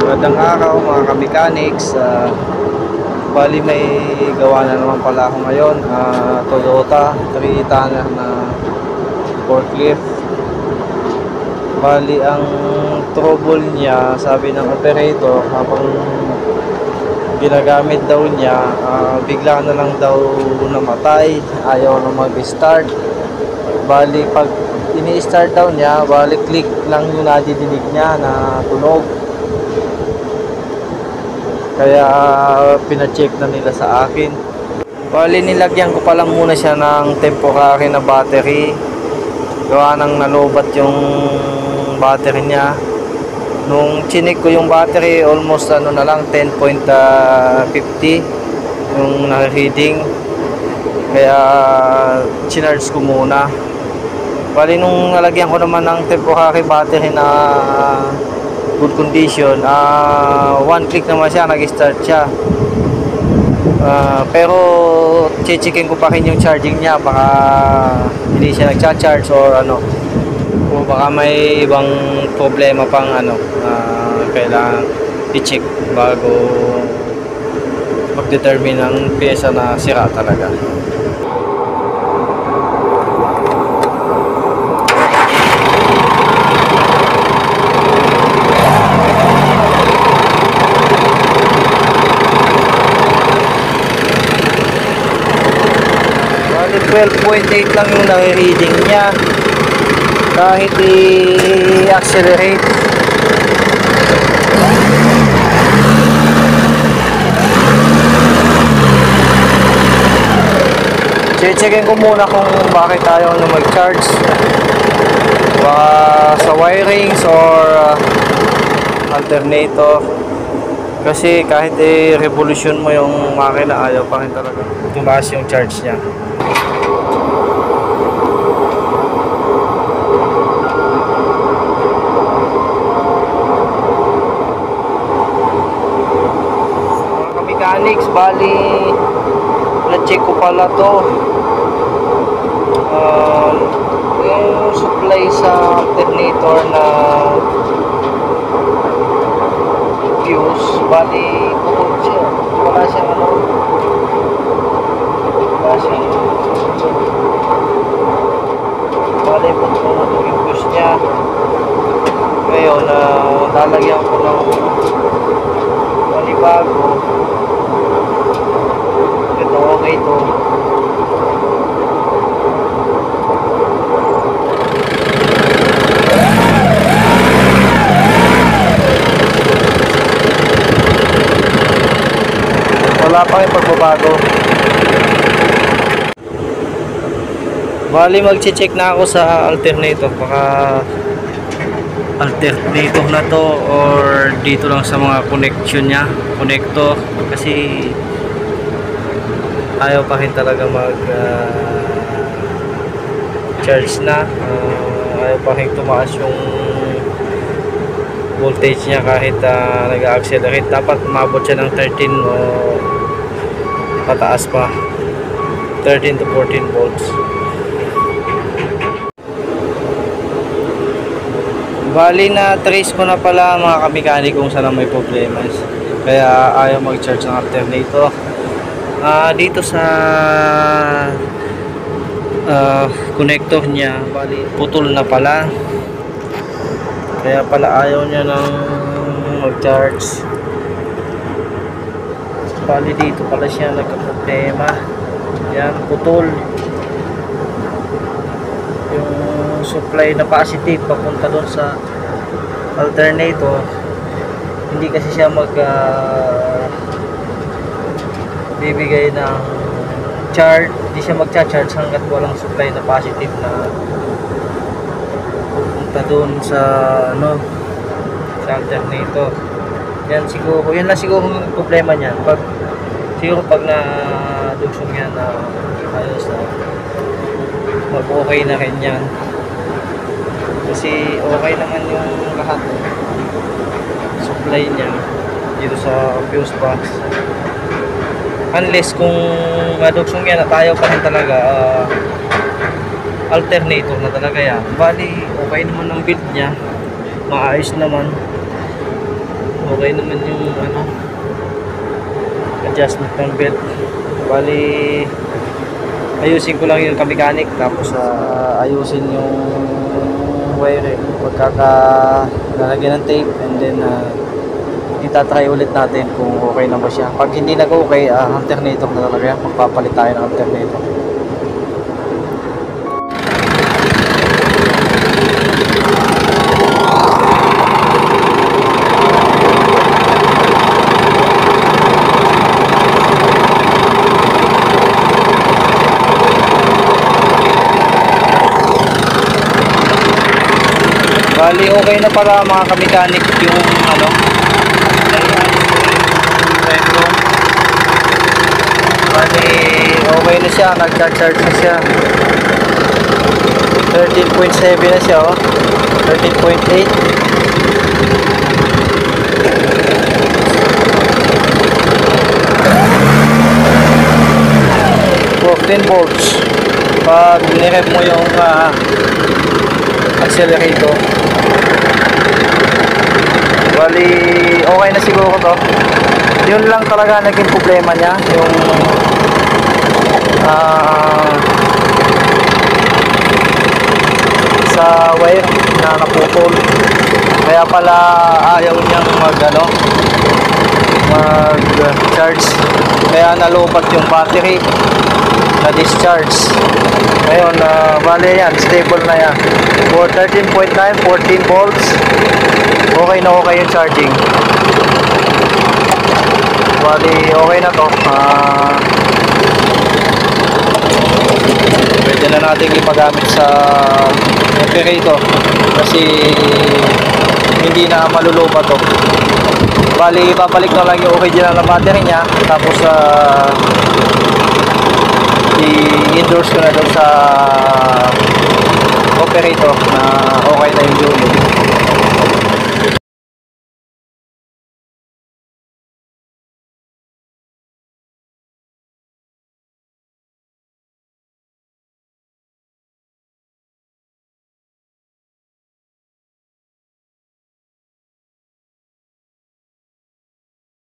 Magandang araw mga ka-mechanics. Bali may gawa na naman pala ako ngayon. Toyota 3 tonner na forklift. Bali ang trouble niya, sabi ng operator, habang ginagamit daw niya, bigla na lang daw namatay, ayaw na mag-start. Bali pag ini-start daw niya, bali click lang yung nadidinig niya na tunog. Kaya pina-check na nila sa akin. Bali nilagyan ko pa lang muna siya ng temporary na battery. Gawa nang nalobat yung battery niya. Nung chinik ko yung battery, almost ano na lang 10.50 yung na-reading. Kaya chinarge ko muna. Bali nung nalagyan ko naman ng temporary battery na good condition, one click naman siya, nag-start siya. Pero checkin ko pa rin yung charging niya, baka hindi siya nagcha-charge or ano, o baka may ibang problema pang ano, kailangan i-check bago mag-determine ang pyesa na sira talaga. Bali 12.8 lang yung nare-reading niya kahit i-accelerate. Checkin ko muna kung bakit ayaw na mag-charge, baka sa wirings or alternator, kasi kahit i-revolution mo yung makina, ayaw pa rin talaga tumaas yung charge niya. Mechanics, bali na-check ko pala to, yung supply sa alternator na fuse, bali putol siya, wala siyang ano, wala siyang, bali putol yung fuse niya. Ngayon lalagyan ko ng panibago. Ito okay to. Wala pa yung pagbabago. Bali mag-check na ako sa alternator, baka alternator na to or dito lang sa mga connection nya, connector, kasi ayaw pa rin talaga mag charge na, ayaw pa rin tumaas yung voltage niya kahit nag-accelerate. Dapat umabot siya ng 13 o pataas pa, 13 to 14 volts. Bali na trace ko na pala mga kamekani kung saan may problema, kaya ayaw mag-charge ng alternator. Dito sa connector niya, bali putol na pala, kaya pala ayaw niya ng mag-charge. Bali dito pala siya nagka-problema, yan, putol yung supply na positive papunta doon sa alternator. Hindi kasi siya bibigay ng charge, hindi siya magcha-charge hanggat walang supply na positive na pupunta doon sa ano, sa alternator. Yan siguro, yan lang siguro yung problema niya. Siguro pag na-duksong yan na ayos na, mag-okay na rin yan, kasi okay naman yung lahat supply niya dito sa fuse box, unless kung maduksong yan at ayaw pa rin talaga, alternator na talaga yan. Bali okay naman ang build niya, maayos naman. Okay naman yung ano, adjustment ng belt. Bali, ayusin ko lang yung kamekanik, tapos ayusin yung wiring pagkakalalagyan ng tape, and then itatry ulit natin kung okay na ba siya. Pag hindi nag-okay, alternator na talaga yan. Magpapalit tayo ng alternator. Bali, okay na para mga kamekanik yung ano, bali, okay na siya, nagcha-charge na siya. 13.7 na siya, oh. 13.8. 14 volts. Pag nirep mo yung accelerator, bali, okay na siguro to. Yun lang talaga naging problema niya, yung sa wire na naputol. Kaya pala ayaw niyang mag charge, kaya nalobat yung battery, na discharge. Ngayon bali yan, stable na yan for 13.9, 14 volts. Okay na okay yung charging. Bali, okay na to. Pwede na natin ipagamit sa operator kasi hindi na malulupa to. Bali, ipapalik na lang yung original na battery niya, tapos i-endorse ko na doon sa operator na okay na yung unit.